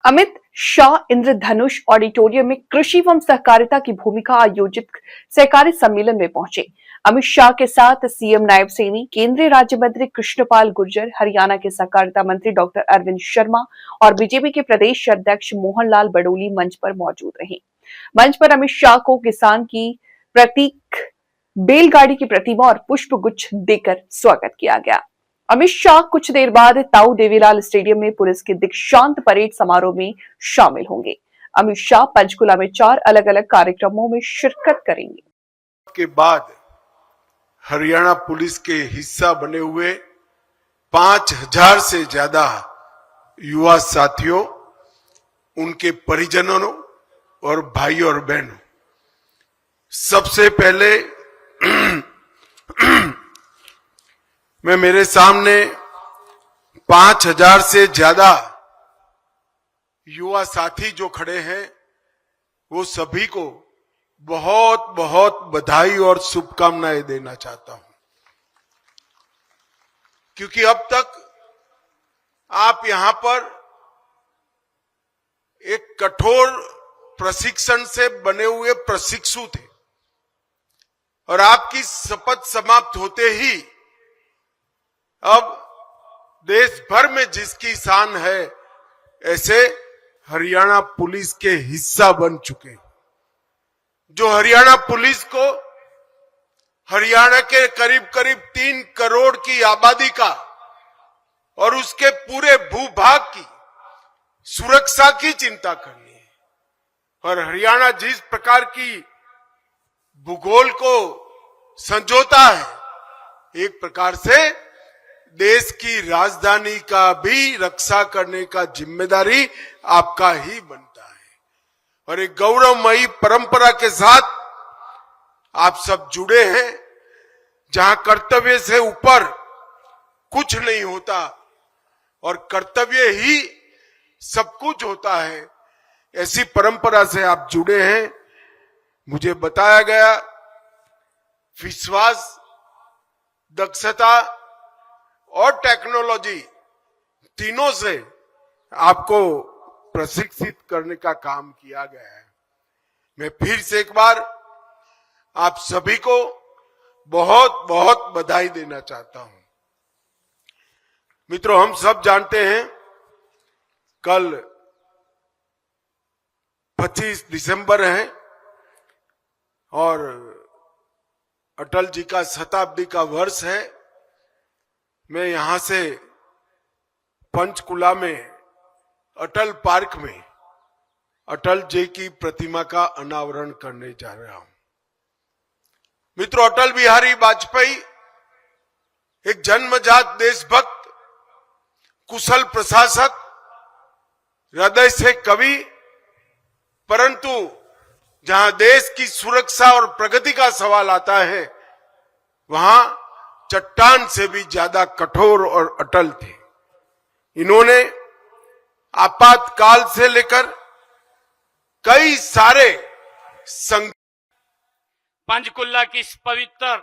अमित शाह इंद्रधनुष auditorium में कृषि एवं सहकारिता की भूमिका आयोजित सहकारी सम्मेलन में पहुंचे। अमित शाह के साथ सीएम नायब सैनी, केंद्रीय राज्य मंत्री कृष्णपाल गुर्जर, हरियाणा के सहकारिता मंत्री डॉक्टर अरविंद शर्मा और बीजेपी के प्रदेश अध्यक्ष मोहनलाल बडोली मंच पर मौजूद रहे। मंच पर अमित शाह को किसान की प्रतीक बैलगाड़ी की प्रतिमा और पुष्प गुच्छ देकर स्वागत किया गया। अमित शाह कुछ देर बाद ताऊ देवीलाल स्टेडियम में पुलिस के दीक्षांत परेड समारोह में शामिल होंगे। अमित शाह पंचकुला में 4 अलग अलग कार्यक्रमों में शिरकत करेंगे। के बाद हरियाणा पुलिस के हिस्सा बने हुए 5000 से ज्यादा युवा साथियों, उनके परिजनों और भाइयों और बहनों, सबसे पहले मैं मेरे सामने 5000 से ज्यादा युवा साथी जो खड़े हैं, वो सभी को बहुत बहुत बधाई और शुभकामनाएं देना चाहता हूं, क्योंकि अब तक आप यहां पर एक कठोर प्रशिक्षण से बने हुए प्रशिक्षु थे और आपकी शपथ समाप्त होते ही अब देश भर में जिसकी शान है, ऐसे हरियाणा पुलिस के हिस्सा बन चुके, जो हरियाणा पुलिस को हरियाणा के करीब करीब 3 करोड़ की आबादी का और उसके पूरे भूभाग की सुरक्षा की चिंता करनी है। और हरियाणा जिस प्रकार की भूगोल को संजोता है, एक प्रकार से देश की राजधानी का भी रक्षा करने का जिम्मेदारी आपका ही बनता है। और एक गौरवमयी परंपरा के साथ आप सब जुड़े हैं, जहां कर्तव्य से ऊपर कुछ नहीं होता और कर्तव्य ही सब कुछ होता है, ऐसी परंपरा से आप जुड़े हैं। मुझे बताया गया विश्वास, दक्षता और टेक्नोलॉजी तीनों से आपको प्रशिक्षित करने का काम किया गया है। मैं फिर से एक बार आप सभी को बहुत बहुत बधाई देना चाहता हूं। मित्रों, हम सब जानते हैं कल 25 दिसंबर है और अटल जी का शताब्दी का वर्ष है। मैं यहां से पंचकुला में अटल पार्क में अटल जी की प्रतिमा का अनावरण करने जा रहा हूं। मित्रों, अटल बिहारी वाजपेयी एक जन्मजात देशभक्त, कुशल प्रशासक, हृदय से कवि, परंतु जहां देश की सुरक्षा और प्रगति का सवाल आता है, वहां चट्टान से भी ज्यादा कठोर और अटल थे। इन्होंने आपातकाल से लेकर कई सारे पंचकुला की इस पवित्र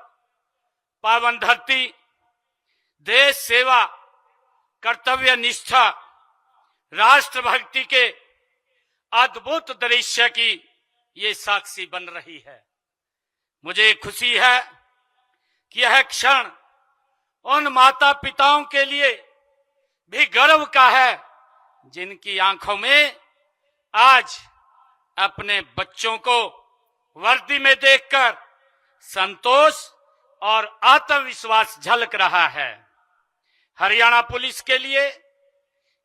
पावन धरती देश सेवा, कर्तव्य निष्ठा, राष्ट्रभक्ति के अद्भुत दृश्य की ये साक्षी बन रही है। मुझे खुशी है कि यह क्षण उन माता पिताओं के लिए भी गर्व का है, जिनकी आंखों में आज अपने बच्चों को वर्दी में देखकर संतोष और आत्मविश्वास झलक रहा है। हरियाणा पुलिस के लिए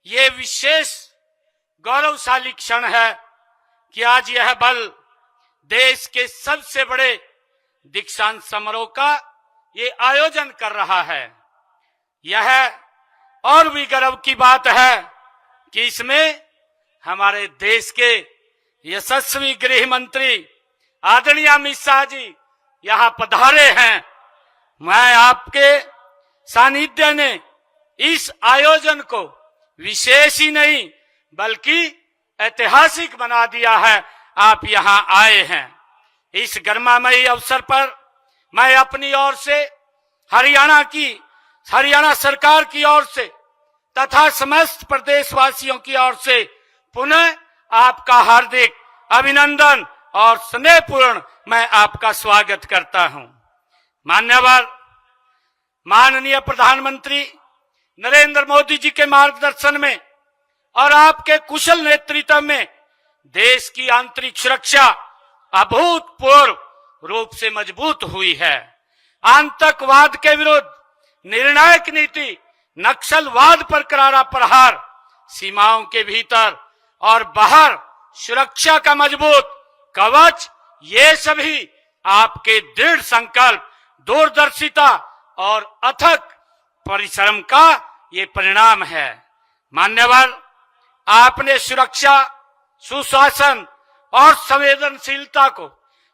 यह विशेष गौरवशाली क्षण है कि आज यह बल देश के सबसे बड़े दीक्षांत समारोह का ये आयोजन कर रहा है। यह और भी गर्व की बात है कि इसमें हमारे देश के यशस्वी गृह मंत्री आदरणीय अमित शाह जी यहां पधारे हैं। मैं आपके सानिध्य ने इस आयोजन को विशेष ही नहीं बल्कि ऐतिहासिक बना दिया है। आप यहां आए हैं। इस गरिमामयी अवसर पर मैं अपनी ओर से हरियाणा सरकार की ओर से तथा समस्त प्रदेशवासियों की ओर से पुनः आपका हार्दिक अभिनंदन और स्नेहपूर्ण मैं आपका स्वागत करता हूं। मान्यवर माननीय प्रधानमंत्री नरेंद्र मोदी जी के मार्गदर्शन में और आपके कुशल नेतृत्व में देश की आंतरिक सुरक्षा अभूतपूर्व रूप से मजबूत हुई है। आतंकवाद के विरुद्ध निर्णायक नीति, नक्सलवाद पर करारा प्रहार, सीमाओं के भीतर और बाहर सुरक्षा का मजबूत कवच, ये सभी आपके दृढ़ संकल्प, दूरदर्शिता और अथक परिश्रम का ये परिणाम है। मान्यवर, आपने सुरक्षा, सुशासन और संवेदनशीलता को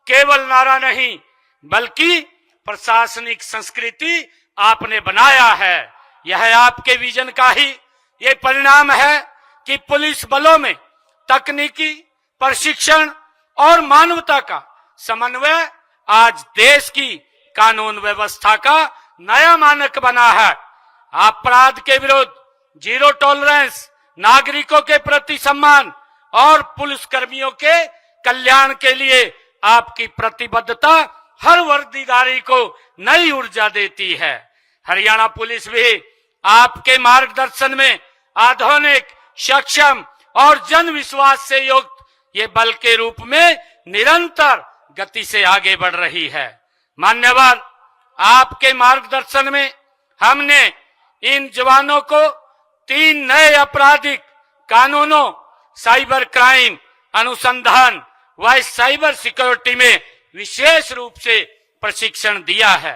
केवल नारा नहीं बल्कि प्रशासनिक संस्कृति आपने बनाया है। यह आपके विजन का ही ये परिणाम है कि पुलिस बलों में तकनीकी प्रशिक्षण और मानवता का समन्वय आज देश की कानून व्यवस्था का नया मानक बना है। अपराध के विरुद्ध जीरो टॉलरेंस, नागरिकों के प्रति सम्मान और पुलिस कर्मियों के कल्याण के लिए आपकी प्रतिबद्धता हर वर्दीदारी को नई ऊर्जा देती है। हरियाणा पुलिस भी आपके मार्गदर्शन में आधुनिक, सक्षम और जन विश्वास से युक्त ये बल के रूप में निरंतर गति से आगे बढ़ रही है। मान्यवर, आपके मार्गदर्शन में हमने इन जवानों को 3 नए आपराधिक कानूनों, साइबर क्राइम अनुसंधान व साइबर सिक्योरिटी में विशेष रूप से प्रशिक्षण दिया है।